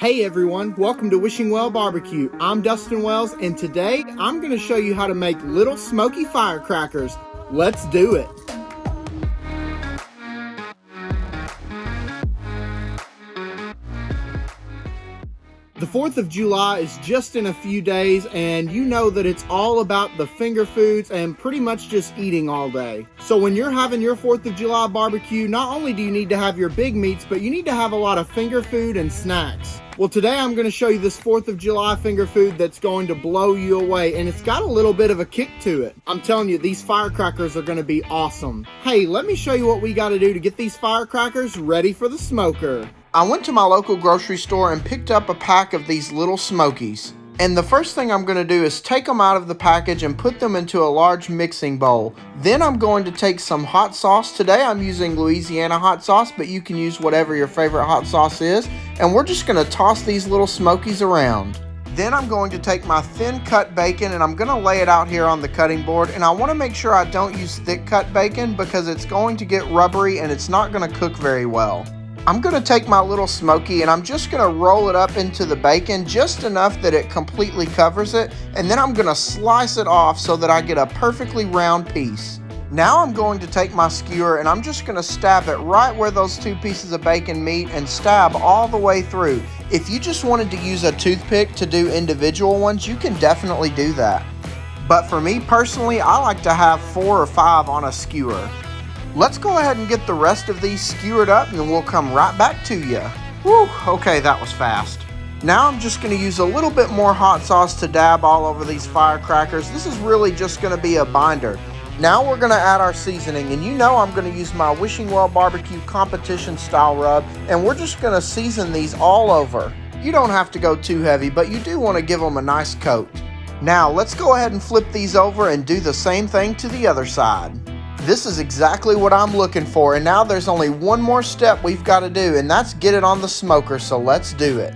Hey everyone, welcome to Wishing Well BBQ. I'm Dustin Wells, and today I'm going to show you how to make little Smokey Firecrackers. Let's do it. The 4th of July is just in a few days, and you know that it's all about the finger foods and pretty much just eating all day. So when you're having your 4th of July barbecue, not only do you need to have your big meats, but you need to have a lot of finger food and snacks. Well, today I'm going to show you this 4th of July finger food that's going to blow you away, and it's got a little bit of a kick to it. I'm telling you, these firecrackers are going to be awesome. Hey, let me show you what we got to do to get these firecrackers ready for the smoker. I went to my local grocery store and picked up a pack of these little Smokies. And the first thing I'm going to do is take them out of the package and put them into a large mixing bowl. Then I'm going to take some hot sauce. Today I'm using Louisiana hot sauce, but you can use whatever your favorite hot sauce is. And we're just going to toss these little Smokies around. Then I'm going to take my thin cut bacon and I'm going to lay it out here on the cutting board. And I want to make sure I don't use thick cut bacon because it's going to get rubbery and it's not going to cook very well. I'm going to take my little Smoky and I'm just going to roll it up into the bacon just enough that it completely covers it, and then I'm going to slice it off so that I get a perfectly round piece. Now I'm going to take my skewer and I'm just going to stab it right where those two pieces of bacon meet and stab all the way through. If you just wanted to use a toothpick to do individual ones, you can definitely do that. But for me personally, I like to have 4 or 5 on a skewer. Let's go ahead and get the rest of these skewered up and we'll come right back to you. Whew, okay, that was fast. Now I'm just going to use a little bit more hot sauce to dab all over these firecrackers. This is really just going to be a binder. Now we're going to add our seasoning, and you know I'm going to use my Wishing Well BBQ competition style rub, and we're just going to season these all over. You don't have to go too heavy, but you do want to give them a nice coat. Now let's go ahead and flip these over and do the same thing to the other side. This is exactly what I'm looking for, and now there's only one more step we've got to do, and that's get it on the smoker, so let's do it.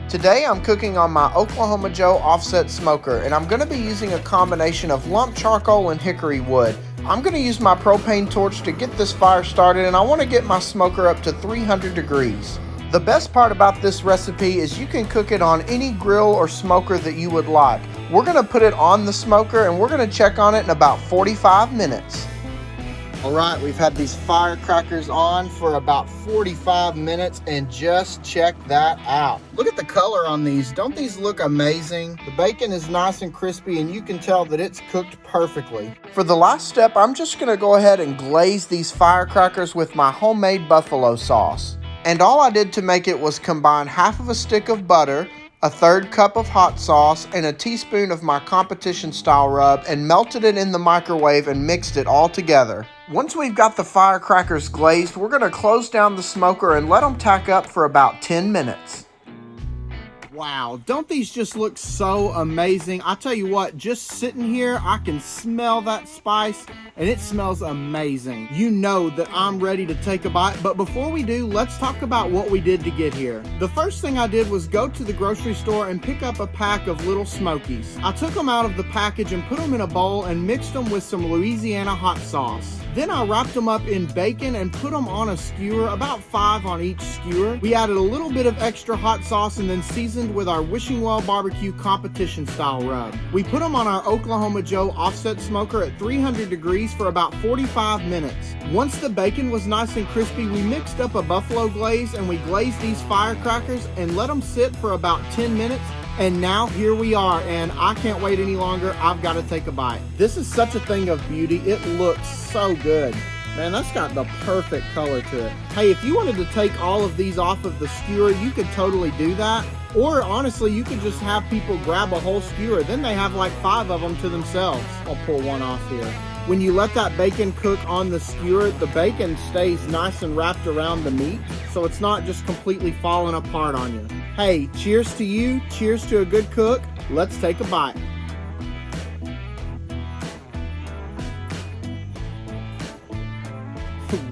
Today I'm cooking on my Oklahoma Joe offset smoker, and I'm going to be using a combination of lump charcoal and hickory wood. I'm going to use my propane torch to get this fire started, and I want to get my smoker up to 300 degrees. The best part about this recipe is you can cook it on any grill or smoker that you would like. We're going to put it on the smoker, and we're going to check on it in about 45 minutes. Alright, we've had these firecrackers on for about 45 minutes, and just check that out. Look at the color on these. Don't these look amazing? The bacon is nice and crispy, and you can tell that it's cooked perfectly. For the last step, I'm just going to go ahead and glaze these firecrackers with my homemade buffalo sauce. And all I did to make it was combine half of a stick of butter, a 1/3 cup of hot sauce, and a teaspoon of my competition style rub, and melted it in the microwave and mixed it all together. Once we've got the firecrackers glazed, we're going to close down the smoker and let them tack up for about 10 minutes. Wow, don't these just look so amazing? I tell you what, just sitting here, I can smell that spice, and it smells amazing. You know that I'm ready to take a bite, but before we do, let's talk about what we did to get here. The first thing I did was go to the grocery store and pick up a pack of little Smokies. I took them out of the package and put them in a bowl and mixed them with some Louisiana hot sauce. Then I wrapped them up in bacon and put them on a skewer, about 5 on each skewer. We added a little bit of extra hot sauce and then seasoned with our Wishing Well BBQ competition style rub. We put them on our Oklahoma Joe offset smoker at 300 degrees for about 45 minutes. Once the bacon was nice and crispy, we mixed up a buffalo glaze and we glazed these firecrackers and let them sit for about 10 minutes. And now here we are, and I can't wait any longer. I've got to take a bite. This is such a thing of beauty. It looks so good. Man, that's got the perfect color to it. Hey, if you wanted to take all of these off of the skewer, you could totally do that. Or honestly, you could just have people grab a whole skewer. Then they have like 5 of them to themselves. I'll pull one off here. When you let that bacon cook on the skewer, the bacon stays nice and wrapped around the meat, so it's not just completely falling apart on you. Hey, cheers to you, cheers to a good cook. Let's take a bite.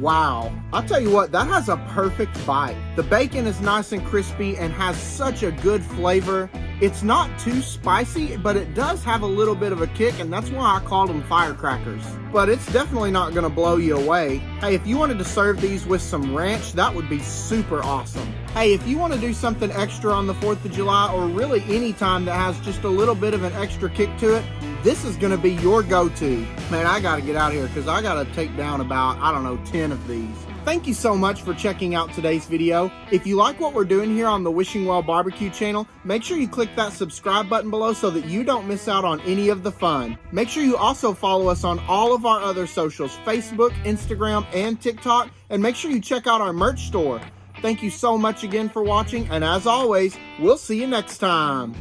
Wow, I'll tell you what, that has a perfect bite. The bacon is nice and crispy and has such a good flavor. It's not too spicy, but it does have a little bit of a kick, and that's why I called them firecrackers. But it's definitely not gonna blow you away. Hey, if you wanted to serve these with some ranch, that would be super awesome. Hey, if you want to do something extra on the 4th of July, or really any time that has just a little bit of an extra kick to it, this is going to be your go-to. Man, I got to get out of here because I got to take down about, 10 of these. Thank you so much for checking out today's video. If you like what we're doing here on the Wishing Well BBQ channel, make sure you click that subscribe button below so that you don't miss out on any of the fun. Make sure you also follow us on all of our other socials, Facebook, Instagram, and TikTok, and make sure you check out our merch store. Thank you so much again for watching, and as always, we'll see you next time.